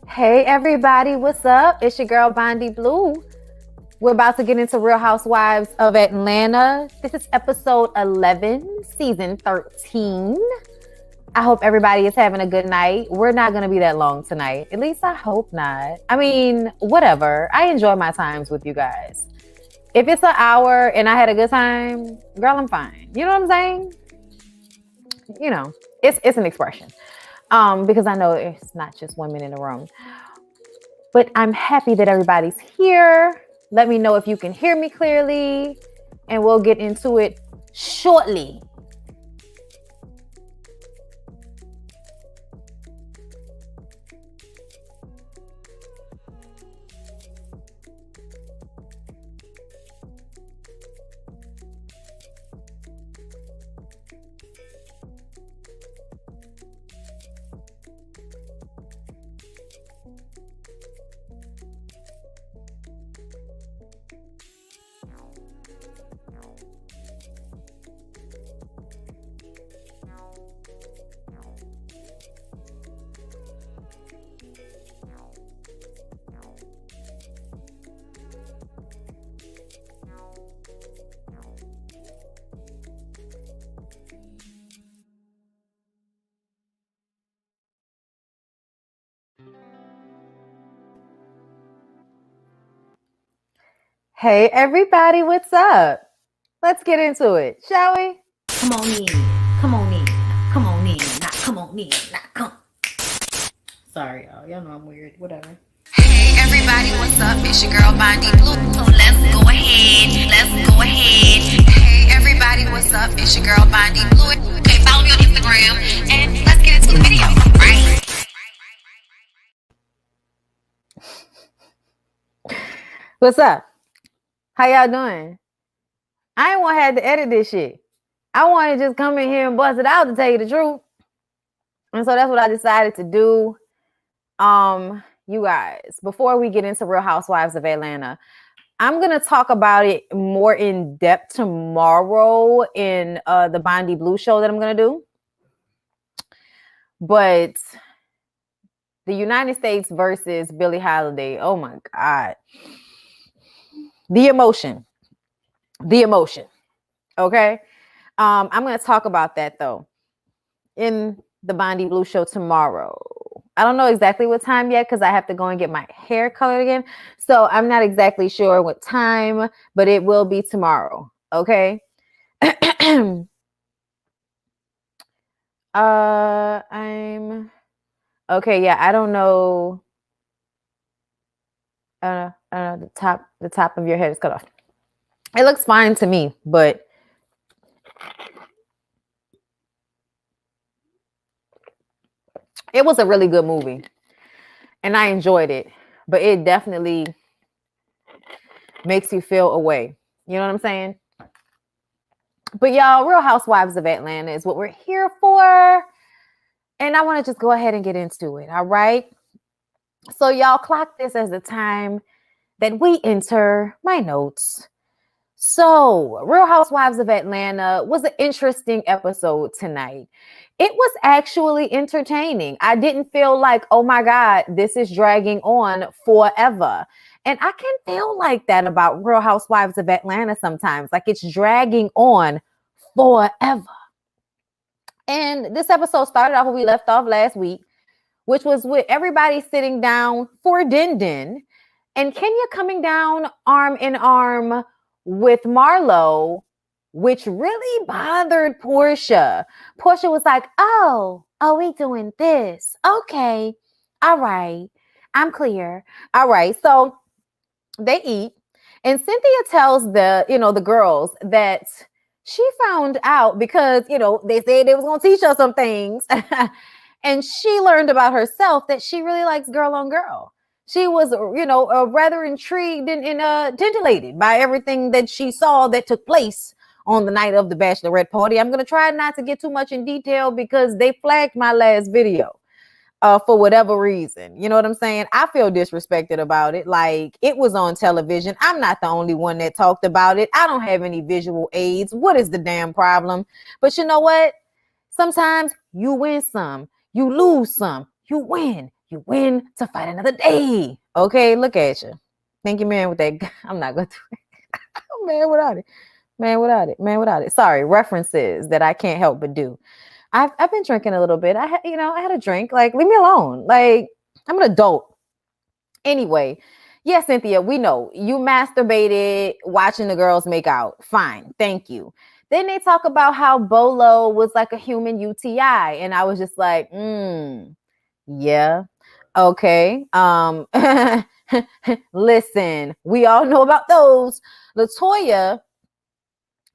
Hey everybody, what's up? It's your girl Bondi Blue. We're about to get into Real Housewives of Atlanta. This is episode 11, season 13. I hope everybody is having a good night. We're not going to be that long tonight. At least I hope not. I mean, whatever. I enjoy my times with you guys. If it's an hour and I had a good time, girl, I'm fine. You know what I'm saying? You know, it's an expression. Because I know it's not just women in the room. But I'm happy that everybody's here. Let me know if you can hear me clearly, and we'll get into it shortly. Hey everybody, what's up? Let's get into it, shall we? Come on in, come on in, come on in, not come on in, not come. Sorry, y'all know I'm weird, whatever. Hey everybody, what's up? It's your girl Bondi Blue. So let's go ahead. Hey everybody, what's up? It's your girl Bondi Blue. Okay, follow me on Instagram and let's get into the video, right? What's up? How y'all doing? I ain't want to have to edit this shit. I want to just come in here and bust it out, to tell you the truth. And so that's what I decided to do. You guys, before we get into Real Housewives of Atlanta, I'm going to talk about it more in depth tomorrow in the Bondi Blue show that I'm going to do. But the United States versus Billie Holiday, oh my God. The emotion. Okay? I'm going to talk about that, though, in the Bondi Blue show tomorrow. I don't know exactly what time yet because I have to go and get my hair colored again. So I'm not exactly sure what time, but it will be tomorrow. Okay. I'm okay. Yeah, I don't know. I don't know. The top of your head is cut off. It looks fine to me, but it was a really good movie and I enjoyed it, but it definitely makes you feel away. You know what I'm saying? But y'all, Real Housewives of Atlanta is what we're here for. And I want to just go ahead and get into it. All right. So y'all clock this as the time that we enter my notes. So Real Housewives of Atlanta was an interesting episode tonight. It was actually entertaining. I didn't feel like, oh my God, this is dragging on forever. And I can feel like that about Real Housewives of Atlanta sometimes, like it's dragging on forever. And this episode started off where we left off last week, which was with everybody sitting down for Din Din and Kenya coming down arm in arm with Marlo, which really bothered Portia. Portia was like, oh, we doing this. Okay. All right. I'm clear. All right. So they eat. And Cynthia tells the girls that she found out because, they said they was going to teach us some things. And she learned about herself that she really likes girl on girl. She was, rather intrigued and titillated by everything that she saw that took place on the night of the bachelorette party. I'm going to try not to get too much in detail because they flagged my last video for whatever reason. You know what I'm saying? I feel disrespected about it. Like, it was on television. I'm not the only one that talked about it. I don't have any visual aids. What is the damn problem? But you know what? Sometimes you win some, you lose some, you win, you win to fight another day. Okay, look at you. Think you're man with that. I'm not going to. I'm man without it. Man without it. Man without it. Sorry, references that I can't help but do. I've been drinking a little bit. I had a drink. Like, leave me alone. Like, I'm an adult. Anyway, yeah, Cynthia, we know you masturbated watching the girls make out. Fine. Thank you. Then they talk about how Bolo was like a human UTI. And I was just like, yeah. Okay. Listen, we all know about those. LaToya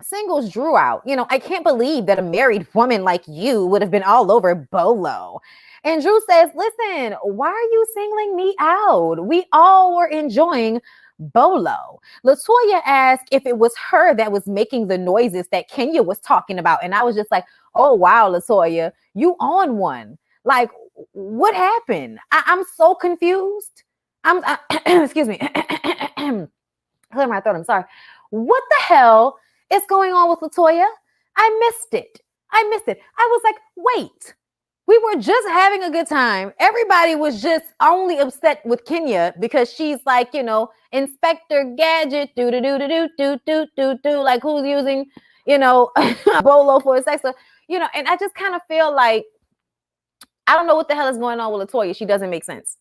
singles Drew out. I can't believe that a married woman like you would have been all over Bolo. And Drew says, listen, why are you singling me out? We all were enjoying Bolo. LaToya asked if it was her that was making the noises that Kenya was talking about. And I was just like, oh, wow, LaToya, you on one. Like, what happened? I'm so confused. Excuse me. Clear my throat. I'm sorry. What the hell is going on with LaToya? I missed it. I was like, wait. We were just having a good time. Everybody was just only upset with Kenya because she's like, Inspector Gadget, like who's using, Bolo for a sex. And I just kind of feel like, I don't know what the hell is going on with LaToya. She doesn't make sense.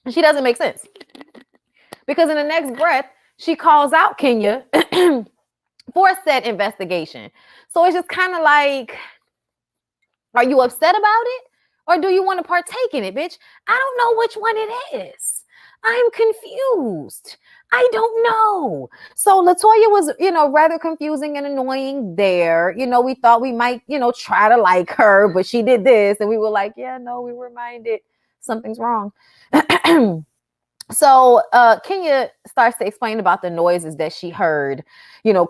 She doesn't make sense. Because in the next breath, she calls out Kenya for said investigation. So it's just kind of like, are you upset about it? Or do you want to partake in it, bitch? I don't know which one it is. I'm confused. I don't know. So LaToya was, rather confusing and annoying there. We thought we might, try to like her, but she did this. And we were like, yeah, no, we were reminded something's wrong. So Kenya starts to explain about the noises that she heard,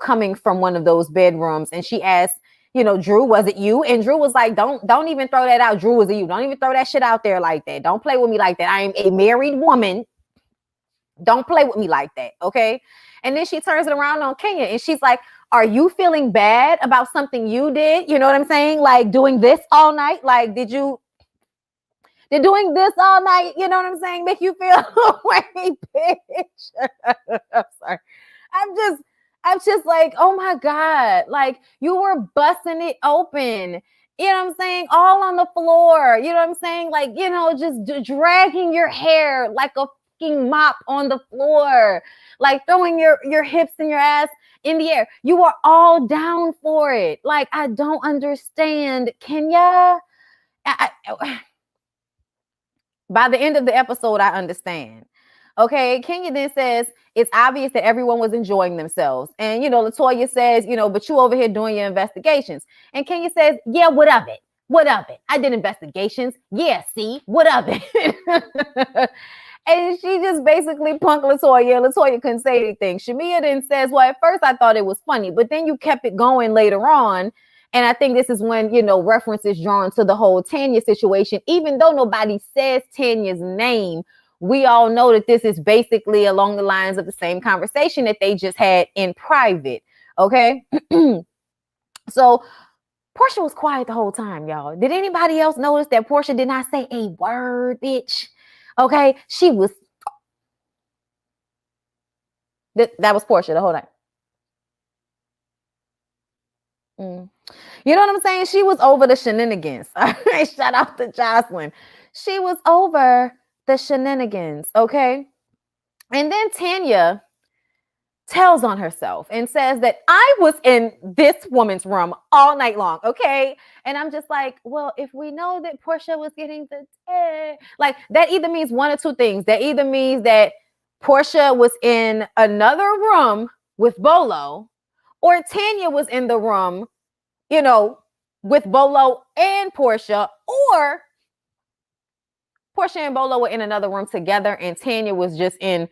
coming from one of those bedrooms. And she asked, Drew, was it you? And Drew was like, don't even throw that out. Drew, was it you? Don't even throw that shit out there like that. Don't play with me like that. I am a married woman. Don't play with me like that. Okay. And then she turns it around on Kenya and she's like, are you feeling bad about something you did? You know what I'm saying? Like doing this all night? Like, did doing this all night, you know what I'm saying, make you feel way, bitch? I'm sorry. I'm just like, oh my God, like you were busting it open. You know what I'm saying? All on the floor. You know what I'm saying? Like, just dragging your hair like a fucking mop on the floor, like throwing your hips and your ass in the air. You are all down for it. Like, I don't understand, Kenya. By the end of the episode, I understand. Okay, Kenya then says, it's obvious that everyone was enjoying themselves. And, LaToya says, but you over here doing your investigations. And Kenya says, yeah, what of it? What of it? I did investigations. Yeah, see, what of it? And she just basically punked LaToya. LaToya couldn't say anything. Shamia then says, well, at first I thought it was funny, but then you kept it going later on. And I think this is when, reference is drawn to the whole Tanya situation. Even though nobody says Tanya's name, we all know that this is basically along the lines of the same conversation that they just had in private. Okay. So Portia was quiet the whole time, y'all. Did anybody else notice that Portia did not say a word, bitch? Okay. She was. That was Portia the whole night. You know what I'm saying? She was over the shenanigans. All right, shout out to Jocelyn. She was over the shenanigans, okay? And then Tanya tells on herself and says that I was in this woman's room all night long, okay? And I'm just like, well, if we know that Portia was getting the like, that either means one or two things. That either means that Portia was in another room with Bolo, or Tanya was in the room, with Bolo and Portia, or Portia and Bolo were in another room together and Tanya was just in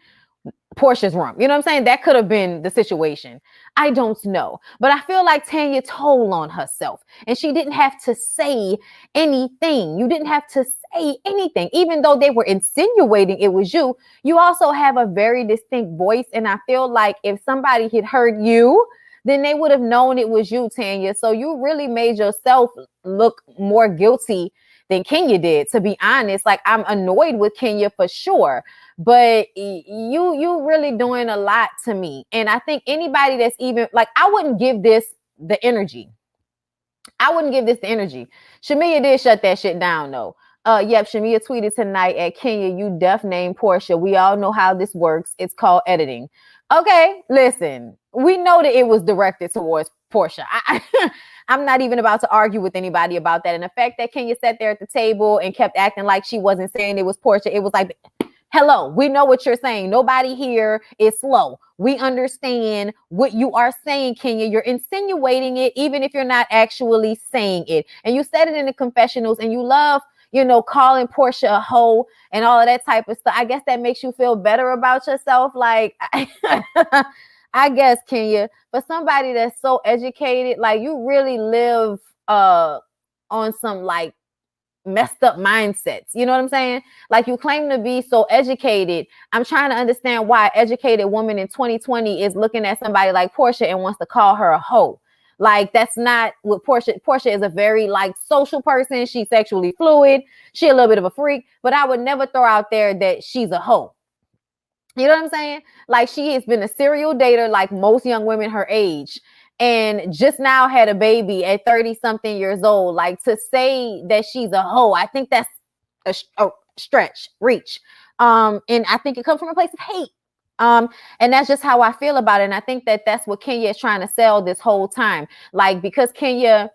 Portia's room. You know what I'm saying? That could have been the situation. I don't know. But I feel like Tanya told on herself and she didn't have to say anything. You didn't have to say anything. Even though they were insinuating it was you, you also have a very distinct voice. And I feel like if somebody had heard you, then they would have known it was you, Tanya. So you really made yourself look more guilty than Kenya did, to be honest. Like, I'm annoyed with Kenya for sure, but you really doing a lot to me. And I think anybody that's even like, I wouldn't give this the energy. Shamia did shut that shit down though. Yep, Shamia tweeted tonight at Kenya, you def named Portia. We all know how this works. It's called editing. Okay, listen, we know that it was directed towards Portia. I'm not even about to argue with anybody about that. And the fact that Kenya sat there at the table and kept acting like she wasn't saying it was Portia, it was like, hello, we know what you're saying. Nobody here is slow. We understand what you are saying, Kenya. You're insinuating it, even if you're not actually saying it. And you said it in the confessionals, and you love, calling Portia a hoe and all of that type of stuff. I guess that makes you feel better about yourself. Like, I guess, Kenya, for somebody that's so educated, like, you really live on some like messed up mindsets. You know what I'm saying? Like, you claim to be so educated. I'm trying to understand why an educated woman in 2020 is looking at somebody like Portia and wants to call her a hoe. Like, that's not what Portia is a very like social person. She's sexually fluid. She a little bit of a freak, but I would never throw out there that she's a hoe. You know what I'm saying? Like, she has been a serial dater like most young women her age, and just now had a baby at 30 something years old. Like, to say that she's a hoe, I think that's a reach. And I think it comes from a place of hate. And that's just how I feel about it. And I think that that's what Kenya is trying to sell this whole time. Like, because Kenya,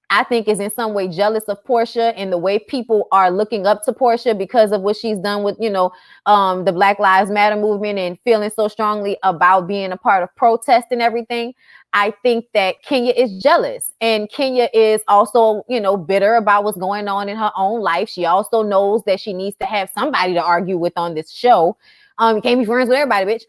I think, is in some way jealous of Portia and the way people are looking up to Portia because of what she's done with, the Black Lives Matter movement and feeling so strongly about being a part of protest and everything. I think that Kenya is jealous, and Kenya is also, bitter about what's going on in her own life. She also knows that she needs to have somebody to argue with on this show. You can't be friends with everybody, bitch.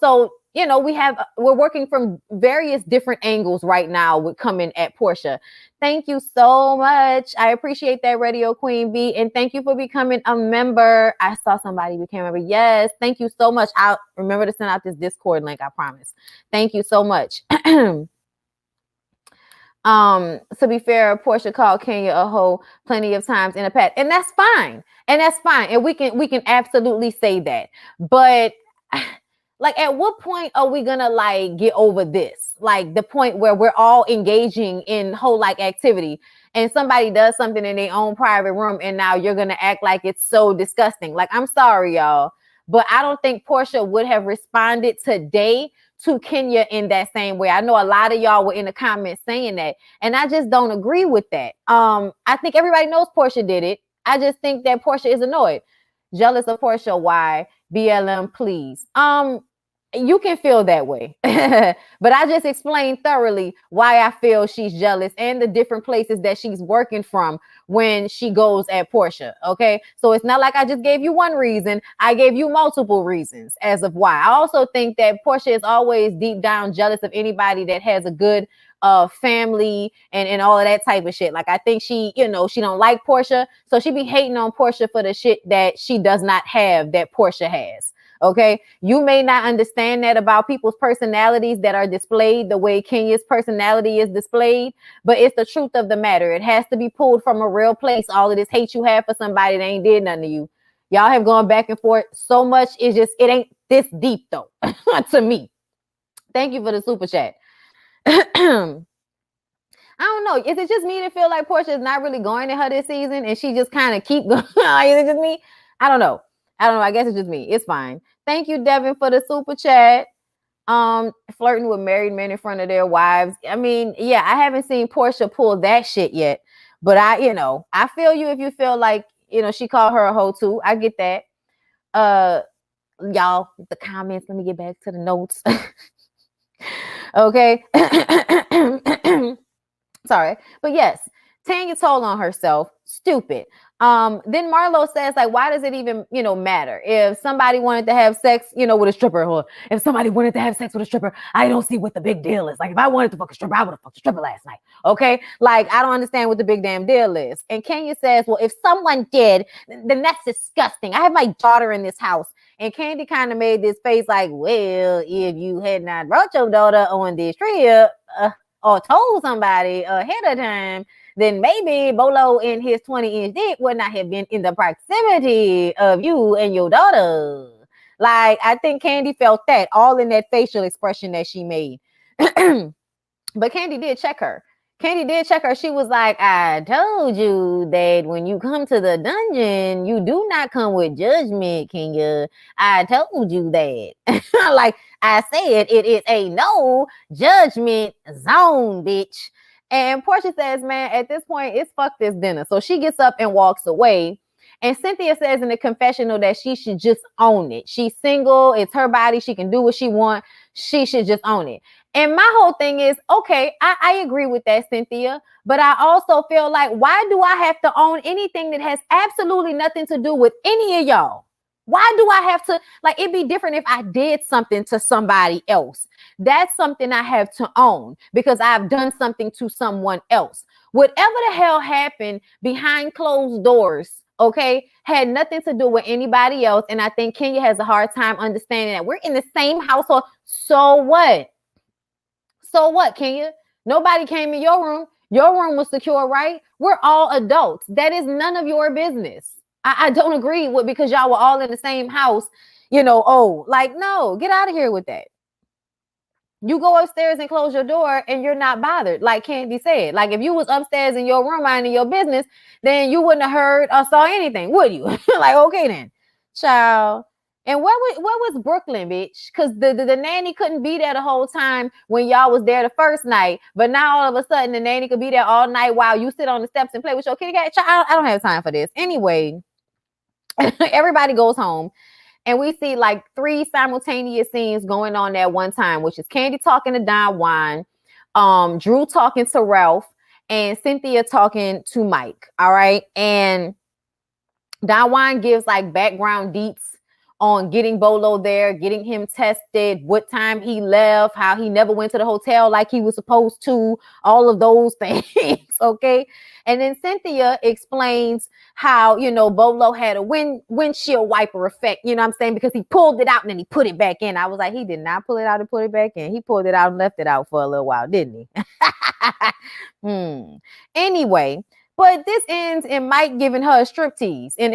So, we're working from various different angles right now with coming at Portia. Thank you so much. I appreciate that, Radio Queen B. And thank you for becoming a member. I saw somebody became a member. Yes. Thank you so much. I'll remember to send out this Discord link. I promise. Thank you so much. To be fair, Portia called Kenya a hoe plenty of times in the past, and that's fine. And we can absolutely say that. But like, at what point are we gonna like get over this? Like, the point where we're all engaging in whole like activity, and somebody does something in their own private room, and now you're gonna act like it's so disgusting. Like, I'm sorry, y'all, but I don't think Portia would have responded today to Kenya in that same way. I know a lot of y'all were in the comments saying that, and I just don't agree with that. I think everybody knows Portia did it. I just think that Portia is annoyed. Jealous of Portia, why? BLM, please. You can feel that way, but I just explained thoroughly why I feel she's jealous and the different places that she's working from when she goes at Portia. Okay, so it's not like I just gave you one reason. I gave you multiple reasons as of why. I also think that Portia is always deep down jealous of anybody that has a good family and all of that type of shit. Like, I think she, she don't like Portia, so she be hating on Portia for the shit that she does not have that Portia has. Okay, you may not understand that about people's personalities that are displayed the way Kenya's personality is displayed, but it's the truth of the matter. It has to be pulled from a real place. All of this hate you have for somebody that ain't did nothing to you. Y'all have gone back and forth so much. It ain't this deep though to me. Thank you for the super chat. I don't know. Is it just me to feel like Portia is not really going to her this season and she just kind of keep going? Is it just me? I don't know. I guess it's just me. It's fine. Thank you, Devin, for the super chat. Flirting with married men in front of their wives. I mean, yeah, I haven't seen Portia pull that shit yet. But I feel you if you feel like, she called her a hoe too. I get that. Y'all, the comments. Let me get back to the notes. Okay. Sorry. But yes, Tanya told on herself. Stupid. Then Marlo says, like, why does it even, matter if somebody wanted to have sex, with a stripper, or if somebody wanted to have sex with a stripper? I don't see what the big deal is. Like, if I wanted to fuck a stripper, I would have fucked a stripper last night. Okay. Like, I don't understand what the big damn deal is. And Kenya says, well, if someone did, then that's disgusting. I have my daughter in this house. And Candy kind of made this face like, well, if you had not brought your daughter on this trip, or told somebody ahead of time, then maybe Bolo and his 20-inch dick would not have been in the proximity of you and your daughter. Like, I think Kandi felt that all in that facial expression that she made. But Kandi did check her. Kandi did check her. She was like, I told you that when you come to the dungeon, you do not come with judgment, Kenya. I told you that. Like I said, it is a no judgment zone, bitch. And Portia says, man, at this point, it's fuck this dinner. So she gets up and walks away. And Cynthia says in the confessional that she should just own it. She's single. It's her body. She can do what she wants. She should just own it. And my whole thing is, okay, I agree with that, Cynthia. But I also feel like, why do I have to own anything that has absolutely nothing to do with any of y'all? Why do I have to, like, it'd be different if I did something to somebody else. That's something I have to own because I've done something to someone else. Whatever the hell happened behind closed doors, okay, had nothing to do with anybody else. And I think Kenya has a hard time understanding that we're in the same household. So what? So what, Kenya? Nobody came in your room. Your room was secure, right? We're all adults. That is none of your business. I don't agree with because y'all were all in the same house, you know, oh, like, no, get out of here with that. You go upstairs and close your door and you're not bothered. Like Kandi said, like if you was upstairs in your room minding your business, then you wouldn't have heard or saw anything, would you? Like, okay then, child. And where was Brooklyn, bitch? Because the nanny couldn't be there the whole time when y'all was there the first night. But now all of a sudden the nanny could be there all night while you sit on the steps and play with your kitty cat. Child, I don't have time for this. Anyway, everybody goes home. And we see like 3 simultaneous scenes going on at one time, which is Kandi talking to Don Juan, Drew talking to Ralph, and Cynthia talking to Mike. All right. And Don Juan gives like background deets on getting Bolo there, getting him tested, what time he left, how he never went to the hotel like he was supposed to, all of those things, okay? And then Cynthia explains how, you know, Bolo had a windshield wiper effect, you know what I'm saying? Because he pulled it out and then he put it back in. I was like, he did not pull it out and put it back in. He pulled it out and left it out for a little while, didn't he? Anyway, but this ends in Mike giving her a striptease and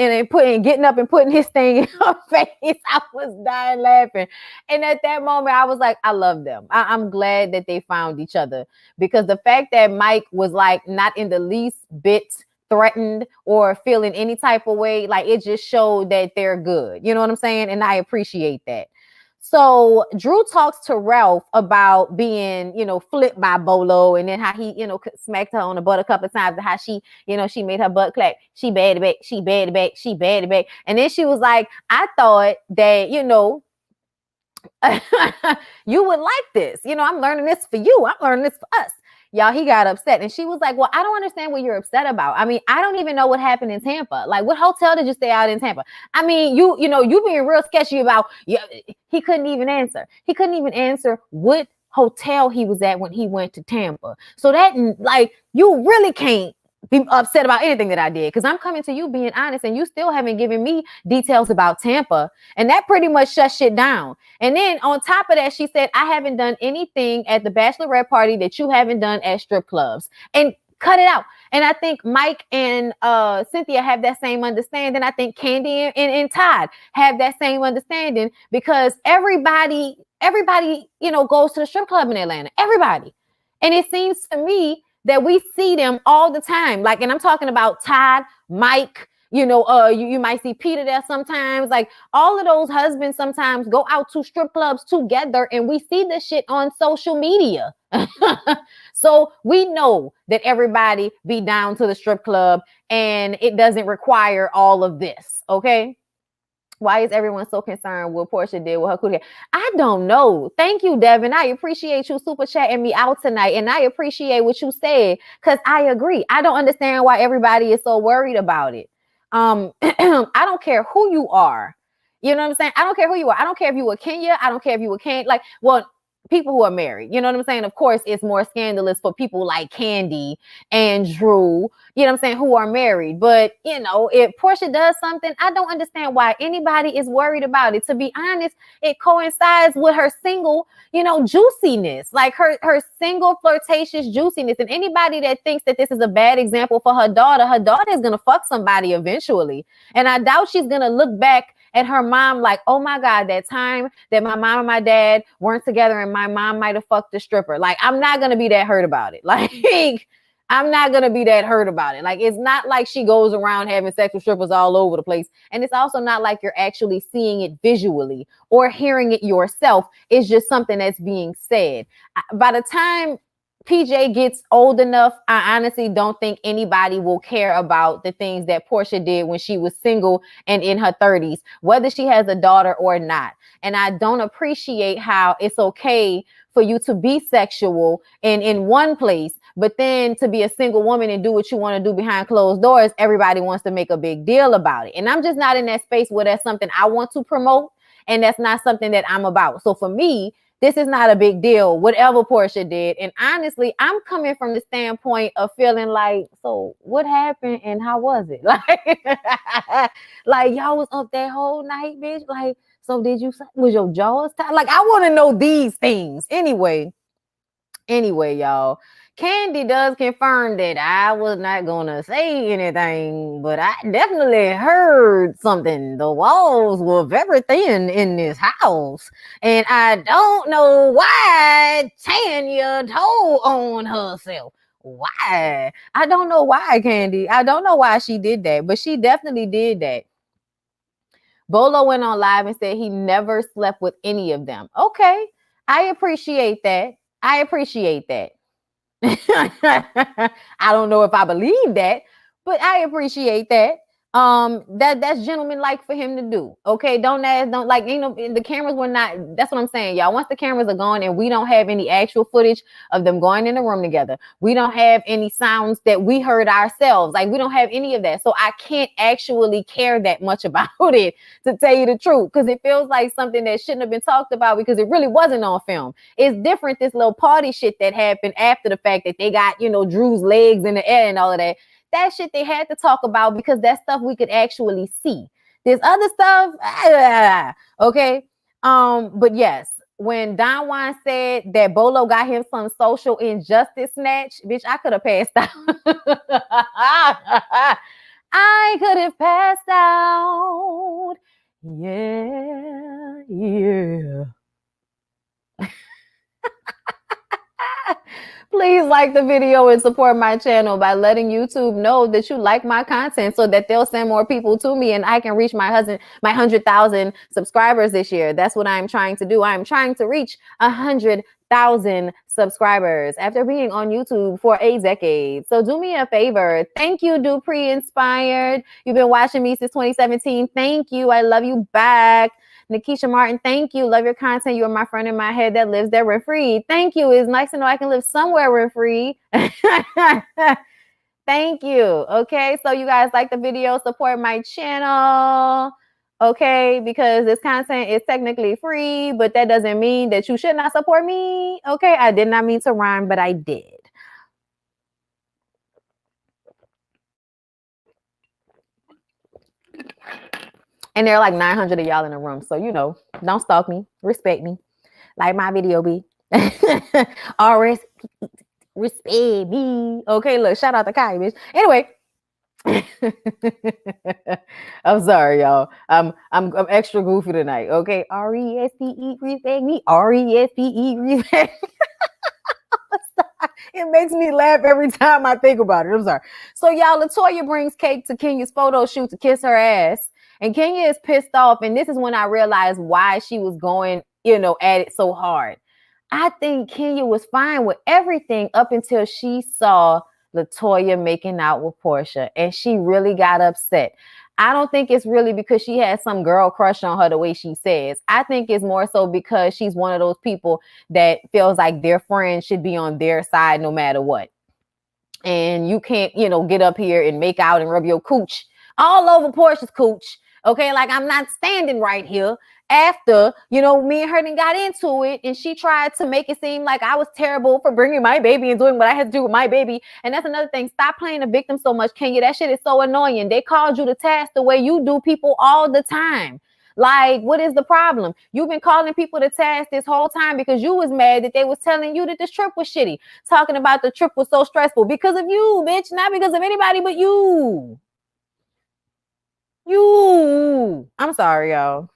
getting up and putting his thing in her face. I was dying laughing. And at that moment, I was like, I love them. I'm glad that they found each other because the fact that Mike was like not in the least bit threatened or feeling any type of way, like it just showed that they're good. You know what I'm saying? And I appreciate that. So Drew talks to Ralph about being, you know, flipped by Bolo and then how he, you know, smacked her on the butt a couple of times and how she, you know, she made her butt clap. She bad back. She bad back. She bad back. And then she was like, I thought that, you know, you would like this. You know, I'm learning this for you. I'm learning this for us. Y'all, he got upset. And she was like, well, I don't understand what you're upset about. I mean, I don't even know what happened in Tampa. Like, what hotel did you stay out in Tampa? I mean, you know, you being real sketchy about, he couldn't even answer. He couldn't even answer what hotel he was at when he went to Tampa. So that, like, you really can't be upset about anything that I did because I'm coming to you being honest and you still haven't given me details about Tampa. And that pretty much shuts shit down. And then on top of that, she said, I haven't done anything at the bachelorette party that you haven't done at strip clubs. And cut it out. And I think Mike and Cynthia have that same understanding. I think Kandi and Todd have that same understanding because everybody, you know, goes to the strip club in Atlanta. Everybody. And it seems to me that we see them all the time. Like, and I'm talking about Todd, Mike, you know, you might see Peter there sometimes. Like all of those husbands sometimes go out to strip clubs together and we see this shit on social media. So we know that everybody be down to the strip club and it doesn't require all of this. Okay. Why is everyone so concerned what Portia did with her cootie? I don't know. Thank you, Devin. I appreciate you super chatting me out tonight. And I appreciate what you said because I agree. I don't understand why everybody is so worried about it. I don't care who you are. You know what I'm saying? I don't care who you are. I don't care if you were Kenya. I don't care if you were Kenya. Like, well, people who are married. You know what I'm saying? Of course, it's more scandalous for people like Candy and Drew, you know what I'm saying, who are married. But, you know, if Portia does something, I don't understand why anybody is worried about it. To be honest, it coincides with her single, you know, juiciness, like her single flirtatious juiciness. And anybody that thinks that this is a bad example for her daughter is going to fuck somebody eventually. And I doubt she's going to look back at her mom like, oh my God, that time that my mom and my dad weren't together and my mom might have fucked a stripper. Like, I'm not going to be that hurt about it. Like, I'm not going to be that hurt about it. Like, it's not like she goes around having sex with strippers all over the place. And it's also not like you're actually seeing it visually or hearing it yourself. It's just something that's being said. By the time PJ gets old enough, I honestly don't think anybody will care about the things that Portia did when she was single and in her 30s, whether she has a daughter or not. And I don't appreciate how it's okay for you to be sexual and in one place, but then to be a single woman and do what you want to do behind closed doors, everybody wants to make a big deal about it. And I'm just not in that space where that's something I want to promote, and that's not something that I'm about. So for me, this is not a big deal, whatever Portia did. And honestly, I'm coming from the standpoint of feeling like, so what happened and how was it? Like y'all was up that whole night, bitch. Like, so was your jaws tied? Like, I want to know these things. Anyway, y'all, Candy does confirm that I was not going to say anything, but I definitely heard something. The walls were very thin in this house, and I don't know why Tanya told on herself. Why? I don't know why, Candy. I don't know why she did that, but she definitely did that. Bolo went on live and said he never slept with any of them. Okay, I appreciate that. I appreciate that. I don't know if I believe that, but I appreciate that. That's gentleman-like for him to do. Okay, don't like, you know, the cameras were not. That's what I'm saying, y'all. Once the cameras are gone and we don't have any actual footage of them going in the room together, we don't have any sounds that we heard ourselves. Like, we don't have any of that, so I can't actually care that much about it, to tell you the truth, because it feels like something that shouldn't have been talked about because it really wasn't on film. It's different, this little party shit that happened after the fact that they got, you know, Drew's legs in the air and all of that. That shit they had to talk about because that's stuff we could actually see. This other stuff, okay. But yes, when Don Juan said that Bolo got him some social injustice snatch, bitch, I could have passed out. I could have passed out. Yeah. Please like the video and support my channel by letting YouTube know that you like my content so that they'll send more people to me and I can reach my 100,000 subscribers this year. That's what I'm trying to do. I'm trying to reach 100,000 subscribers after being on YouTube for a decade. So do me a favor. Thank you, Dupree Inspired. You've been watching me since 2017. Thank you. I love you back. Nikisha Martin, thank you. Love your content. You are my friend in my head that lives there rent-free. Thank you. It's nice to know I can live somewhere rent-free. Thank you. Okay, so you guys like the video, support my channel. Okay, because this content is technically free, but that doesn't mean that you should not support me. Okay, I did not mean to rhyme, but I did. And there are like 900 of y'all in the room. So, you know, don't stalk me. Respect me. Like my video be. Respect me. Okay, look, shout out to Kai, bitch. Anyway. I'm sorry, y'all. I'm extra goofy tonight. Okay. RESPE, respect me. RESPE, respect me. It makes me laugh every time I think about it. I'm sorry. So, y'all, LaToya brings cake to Kenya's photo shoot to kiss her ass. And Kenya is pissed off. And this is when I realized why she was going, you know, at it so hard. I think Kenya was fine with everything up until she saw LaToya making out with Portia. And she really got upset. I don't think it's really because she has some girl crush on her the way she says. I think it's more so because she's one of those people that feels like their friends should be on their side no matter what. And you can't, you know, get up here and make out and rub your cooch all over Portia's cooch. Okay, like I'm not standing right here after, me and her then got into it, and she tried to make it seem like I was terrible for bringing my baby and doing what I had to do with my baby. And that's another thing. Stop playing the victim so much, Kenya. That shit is so annoying. They called you to task the way you do people all the time. Like, what is the problem? You've been calling people to task this whole time because you was mad that they was telling you that this trip was shitty. Talking about the trip was so stressful because of you, bitch. Not because of anybody but you. I'm sorry, y'all.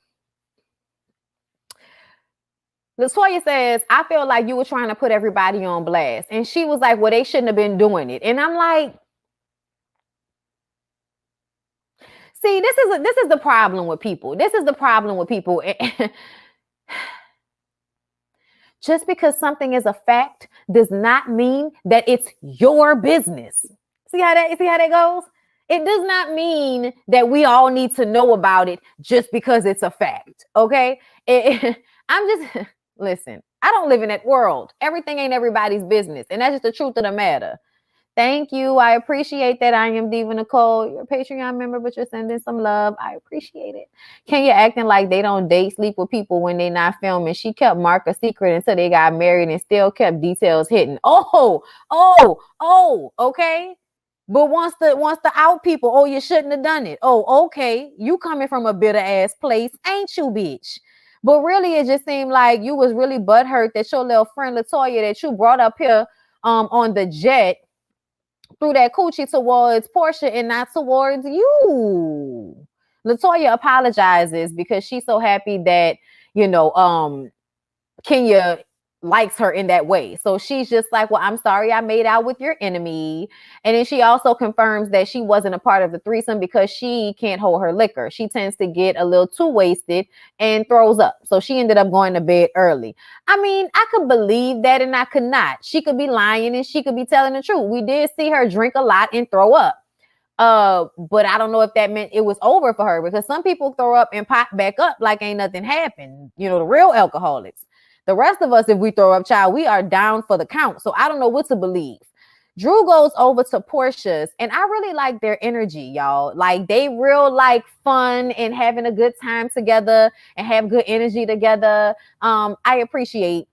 Latoya says, I feel like you were trying to put everybody on blast. And she was like, well, they shouldn't have been doing it. And I'm like, see, this is the problem with people. This is the problem with people. Just because something is a fact does not mean that it's your business. See how that goes? It does not mean that we all need to know about it just because it's a fact. Okay? Listen, I don't live in that world. Everything ain't everybody's business. And that's just the truth of the matter. Thank you. I appreciate that. I am Diva Nicole. You're a Patreon member, but you're sending some love. I appreciate it. Kenya acting like they don't date, sleep with people when they not filming. She kept Mark a secret until they got married and still kept details hidden. Okay. But once the out people, you shouldn't have done it. Okay. You coming from a bitter ass place, ain't you, bitch? But really, it just seemed like you was really butthurt that your little friend Latoya that you brought up here on the jet threw that coochie towards Portia and not towards you. Latoya apologizes because she's so happy that, Kenya likes her in that way. So she's just like, well, I'm sorry I made out with your enemy. And then she also confirms that she wasn't a part of the threesome because she can't hold her liquor. She tends to get a little too wasted and throws up. So she ended up going to bed early. I mean, I could believe that and I could not. She could be lying and she could be telling the truth. We did see her drink a lot and throw up. But I don't know if that meant it was over for her, because some people throw up and pop back up like ain't nothing happened. The real alcoholics. The rest of us, if we throw up, child, we are down for the count. So I don't know what to believe. Drew goes over to Portia's, and I really like their energy, y'all. Like, they real like fun and having a good time together and have good energy together. I appreciate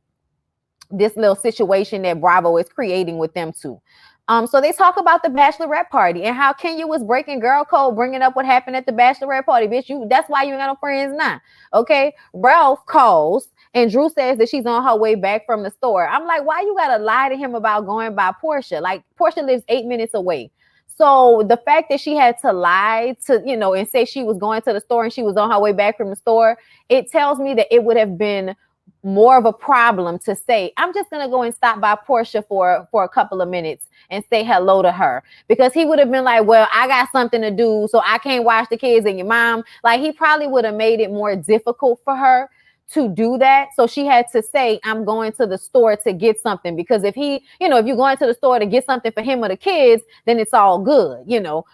this little situation that Bravo is creating with them too. So they talk about the bachelorette party and how Kenya was breaking girl code, bringing up what happened at the bachelorette party. Bitch, that's why you ain't got no friends now. Okay. Ralph calls and Drew says that she's on her way back from the store. I'm like, why you gotta lie to him about going by Portia? Like, Portia lives 8 minutes away. So the fact that she had to lie to, and say she was going to the store and she was on her way back from the store, it tells me that it would have been more of a problem to say, I'm just going to go and stop by Portia for a couple of minutes and say hello to her, because he would have been like, well, I got something to do, so I can't watch the kids and your mom. Like, he probably would have made it more difficult for her to do that. So she had to say, I'm going to the store to get something, because if if you're going to the store to get something for him or the kids, then it's all good,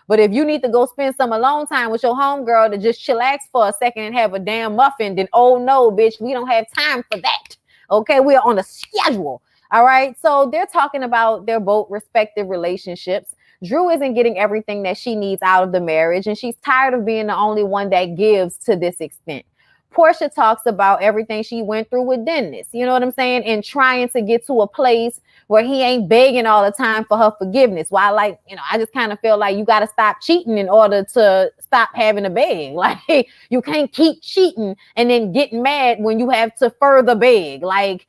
but if you need to go spend some alone time with your homegirl to just chillax for a second and have a damn muffin, then oh no, bitch, we don't have time for that. Okay, we're on a schedule. All right, so they're talking about their both respective relationships. Drew isn't getting everything that she needs out of the marriage, and she's tired of being the only one that gives to this extent. Portia talks about everything she went through with Dennis, you know what I'm saying? And trying to get to a place where he ain't begging all the time for her forgiveness. While, I just kind of feel like you got to stop cheating in order to stop having to beg. Like, you can't keep cheating and then getting mad when you have to further beg. Like,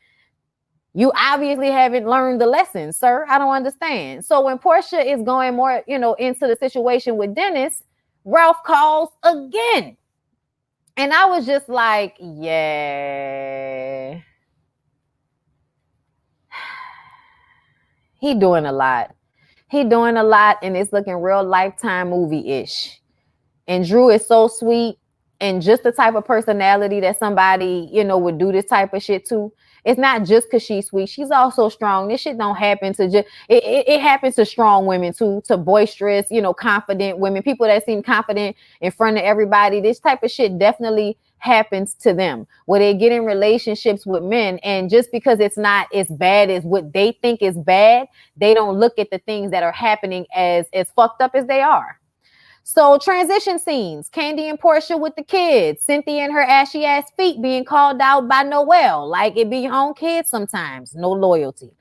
you obviously haven't learned the lesson, sir. I don't understand. So when Portia is going more, into the situation with Dennis, Ralph calls again. And I was just like, yeah. He doing a lot. And it's looking real Lifetime movie-ish. And Drew is so sweet and just the type of personality that somebody, would do this type of shit to. It's not just because she's sweet. She's also strong. This shit don't happen to just, it happens to strong women too, to boisterous, confident women, people that seem confident in front of everybody. This type of shit definitely happens to them, where they get in relationships with men, and just because it's not as bad as what they think is bad, they don't look at the things that are happening as fucked up as they are. So transition scenes, Candy and Portia with the kids, Cynthia and her ashy ass feet being called out by Noelle, like it be your own kids sometimes, no loyalty.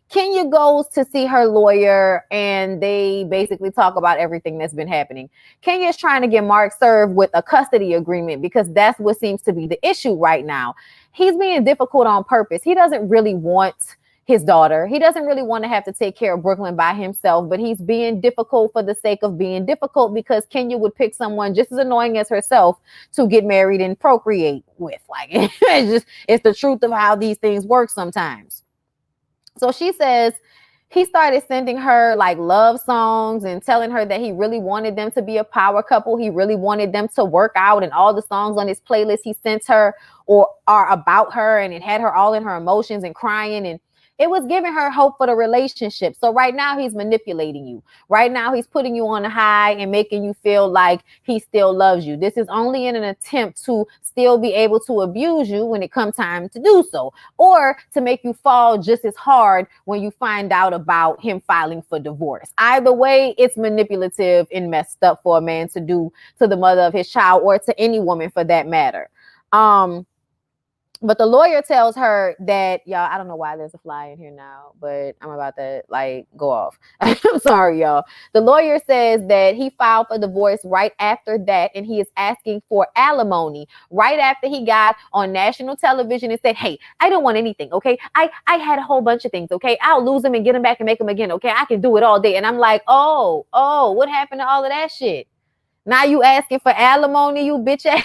Kenya goes to see her lawyer and they basically talk about everything that's been happening. Kenya is trying to get Mark served with a custody agreement because that's what seems to be the issue right now. He's being difficult on purpose. He doesn't really want his daughter. He doesn't really want to have to take care of Brooklyn by himself, but he's being difficult for the sake of being difficult because Kenya would pick someone just as annoying as herself to get married and procreate with. Like it's the truth of how these things work sometimes. So she says he started sending her like love songs and telling her that he really wanted them to be a power couple. He really wanted them to work out, and all the songs on his playlist he sent her or are about her, and it had her all in her emotions and crying, and it was giving her hope for the relationship. So right now he's manipulating you. Right now he's putting you on a high and making you feel like he still loves you. This is only in an attempt to still be able to abuse you when it comes time to do so, or to make you fall just as hard when you find out about him filing for divorce. Either way, it's manipulative and messed up for a man to do to the mother of his child, or to any woman for that matter. But the lawyer tells her that, y'all, I don't know why there's a fly in here now, but I'm about to like go off. I'm sorry, y'all. The lawyer says that he filed for divorce right after that, and he is asking for alimony right after he got on national television and said, hey, I don't want anything, okay? I had a whole bunch of things, okay? I'll lose them and get them back and make them again, okay? I can do it all day. And I'm like, oh, what happened to all of that shit? Now you asking for alimony, you bitch ass.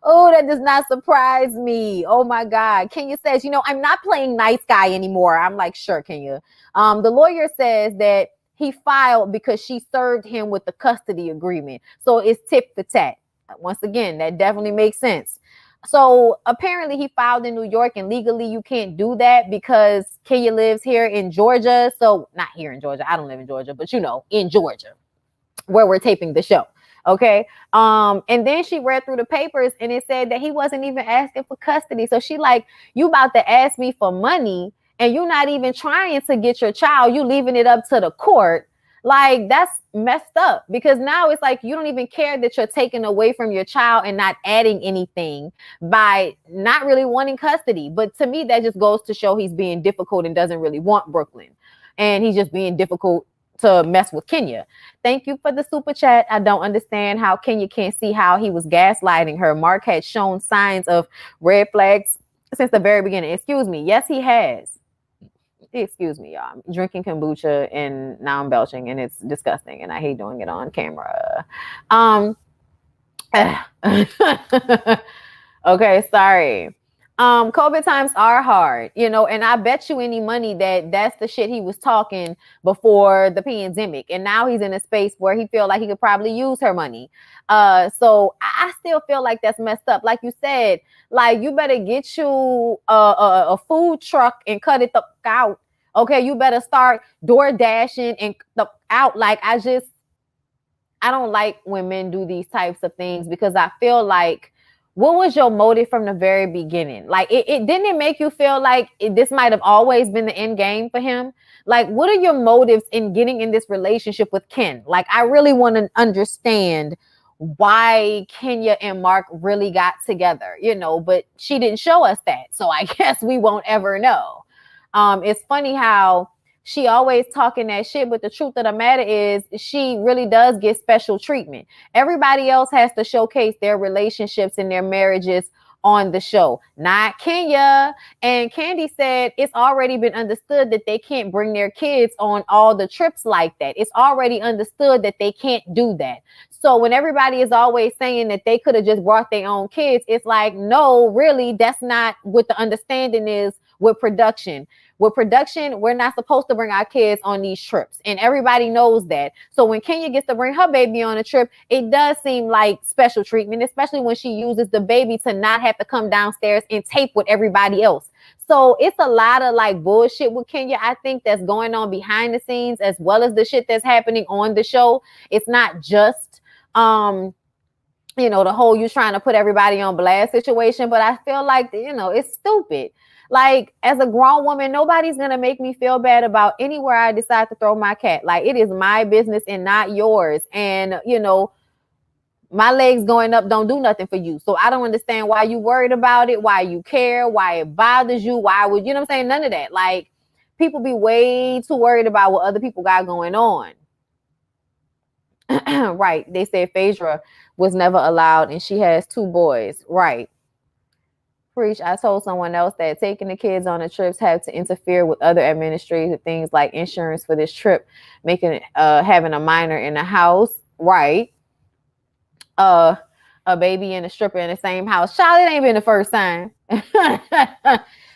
Oh, that does not surprise me. Oh my God. Kenya says, I'm not playing nice guy anymore. I'm like, sure, Kenya. The lawyer says that he filed because she served him with the custody agreement. So it's tit for tat. Once again, that definitely makes sense. So apparently he filed in New York, and legally you can't do that because Kenya lives here in Georgia. So not here in Georgia. I don't live in Georgia, but in Georgia, where we're taping the show. Okay. And then she read through the papers and it said that he wasn't even asking for custody. So she like, you about to ask me for money and you're not even trying to get your child. You leaving it up to the court. Like, that's messed up, because now it's like you don't even care that you're taking away from your child and not adding anything by not really wanting custody. But to me, that just goes to show he's being difficult and doesn't really want Brooklyn. And he's just being difficult to mess with Kenya. Thank you for the super chat. I don't understand how Kenya can't see how he was gaslighting her. Mark had shown signs of red flags since the very beginning. Excuse me. Yes, he has. Excuse me, y'all. I'm drinking kombucha and now I'm belching and it's disgusting and I hate doing it on camera. Okay, sorry. COVID times are hard, and I bet you any money that that's the shit he was talking before the pandemic. And now he's in a space where he feel like he could probably use her money. So I still feel like that's messed up. Like you said, like you better get you a food truck and cut it out. Okay, you better start door dashing and out. Like I don't like when men do these types of things, because I feel like, what was your motive from the very beginning? Like, it didn't it make you feel like this might have always been the end game for him? Like, what are your motives in getting in this relationship with Ken? Like, I really want to understand why Kenya and Mark really got together, but she didn't show us that. So I guess we won't ever know. It's funny how she always talking that shit, but the truth of the matter is she really does get special treatment. Everybody else has to showcase their relationships and their marriages on the show, not Kenya. And Candy said it's already been understood that they can't bring their kids on all the trips like that. It's already understood that they can't do that. So when everybody is always saying that they could have just brought their own kids, it's like, no, really, that's not what the understanding is with production. With production, we're not supposed to bring our kids on these trips, and everybody knows that. So when Kenya gets to bring her baby on a trip, it does seem like special treatment, especially when she uses the baby to not have to come downstairs and tape with everybody else. So it's a lot of like bullshit with Kenya, I think, that's going on behind the scenes, as well as the shit that's happening on the show. It's not just the whole you trying to put everybody on blast situation, but I feel like, it's stupid. Like, as a grown woman, nobody's gonna make me feel bad about anywhere I decide to throw my cat. Like, it is my business and not yours. And my legs going up don't do nothing for you. So I don't understand why you worried about it, why you care, why it bothers you, why would, you know what I'm saying? None of that. Like, people be way too worried about what other people got going on. Right. They said Phaedra was never allowed and she has 2 boys. Right. Preach. I told someone else that taking the kids on the trips have to interfere with other administrative things like insurance for this trip, making it having a minor in the house. Right. A baby and a stripper in the same house. Child, it ain't been the first time. it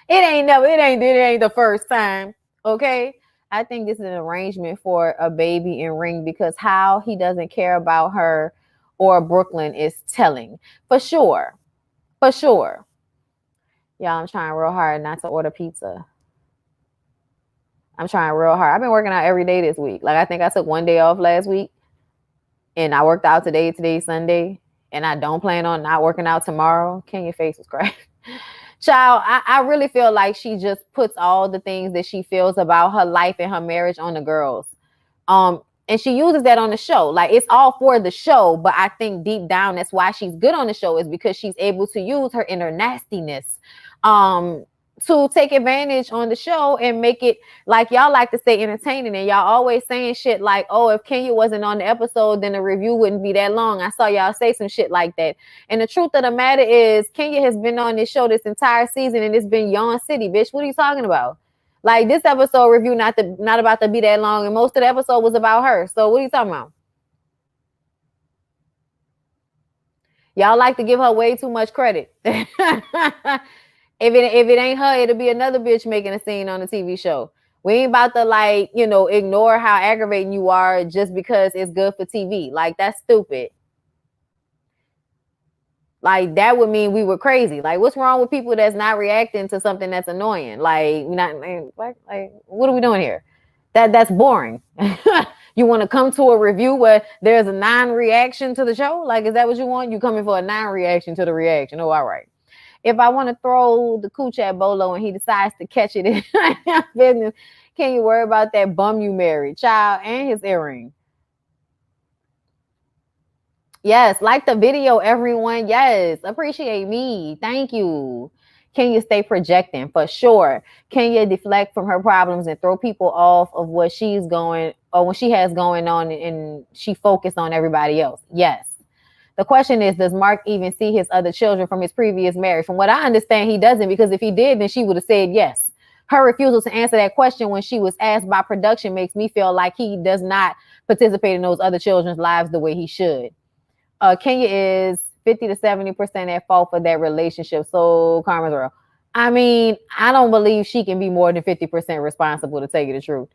ain't the first time. Okay. I think this is an arrangement for a baby in Ring because how he doesn't care about her or Brooklyn is telling. For sure. For sure. Y'all, I'm trying real hard not to order pizza. I'm trying real hard. I've been working out every day this week. Like, I think I took 1 day off last week. And I worked out today. Today's Sunday. And I don't plan on not working out tomorrow. Your face was cracked. Child, I really feel like she just puts all the things that she feels about her life and her marriage on the girls. And she uses that on the show. Like, it's all for the show. But I think deep down, that's why she's good on the show, is because she's able to use her inner nastiness to take advantage on the show and make it, like y'all like to say, entertaining. And y'all always saying shit like, oh, if Kenya wasn't on the episode, then the review wouldn't be that long. I saw y'all say some shit like that. And the truth of the matter is, Kenya has been on this show this entire season and it's been Yawn City, bitch. What are you talking about? Like, this episode review not about to be that long, and most of the episode was about her. So what are you talking about? Y'all like to give her way too much credit. If it ain't her, it'll be another bitch making a scene on the TV show. We ain't about to, like, ignore how aggravating you are just because it's good for TV. Like, that's stupid. Like, that would mean we were crazy. Like, what's wrong with people that's not reacting to something that's annoying? Like, what are we doing here? That's boring. You want to come to a review where there's a non-reaction to the show? Like, is that what you want? You coming for a non-reaction to the reaction? Oh, all right. If I want to throw the cooch at Bolo and he decides to catch it in business, can you worry about that bum you married, child, and his earring? Yes, like the video, everyone. Yes, appreciate me. Thank you. Can you stay projecting? For sure. Can you deflect from her problems and throw people off of what she's going or what she has going on, and she focused on everybody else? Yes. The question is, does Mark even see his other children from his previous marriage? From what I understand, he doesn't, because if he did, then she would have said yes. Her refusal to answer that question when she was asked by production makes me feel like he does not participate in those other children's lives the way he should. Kenya is 50 to 70% at fault for that relationship. So, Karma's real. I mean, I don't believe she can be more than 50% responsible, to tell you the truth.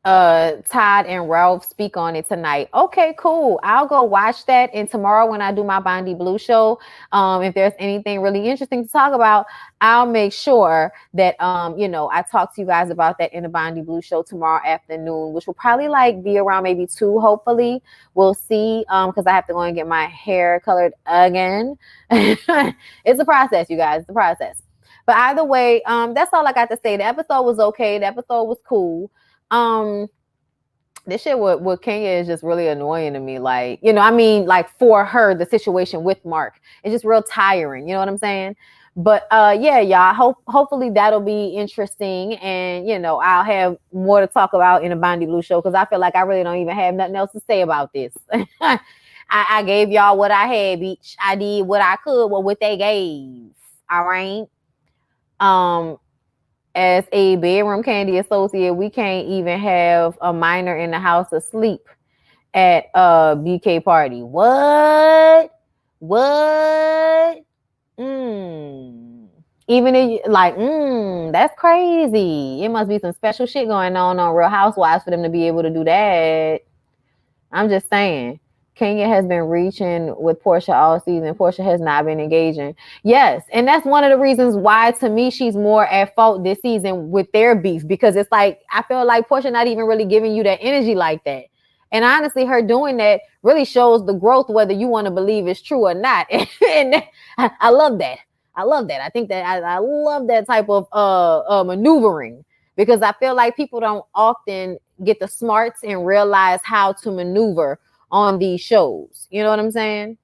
Todd and Ralph speak on it tonight. Okay, cool. I'll go watch that. And tomorrow when I do my Bondi Blue show, if there's anything really interesting to talk about, I'll make sure that, I talk to you guys about that in the Bondi Blue show tomorrow afternoon, which will probably be around maybe 2, hopefully. We'll see, because I have to go and get my hair colored again. It's a process, you guys. It's a process. But either way, that's all I got to say. The episode was okay. The episode was cool. This shit with Kenya is just really annoying to me. Like, for her, the situation with Mark, it's just real tiring. You know what I'm saying? But yeah, y'all, hopefully that'll be interesting. And, I'll have more to talk about in the Bondi Blue show, because I feel like I really don't even have nothing else to say about this. I gave y'all what I had, bitch. I did what I could with what they gave. All right. As a bedroom candy associate, we can't even have a minor in the house asleep at a BK party. What? Even if that's crazy. It must be some special shit going on Real Housewives for them to be able to do that. I'm just saying. Kenya has been reaching with Portia all season. Portia has not been engaging. Yes. And that's one of the reasons why, to me, she's more at fault this season with their beef, because it's like, I feel like Portia not even really giving you that energy like that. And honestly, her doing that really shows the growth, whether you want to believe it's true or not. And I love that. I love that. I think that I love that type of maneuvering, because I feel like people don't often get the smarts and realize how to maneuver on these shows. You know what I'm saying?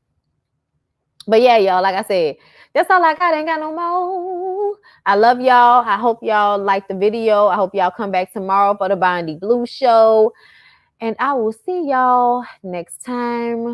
But yeah, y'all, like I said, that's all I got. I ain't got no more. I love y'all. I hope y'all like the video. I hope y'all come back tomorrow for the Bondy Blue Show. And I will see y'all next time.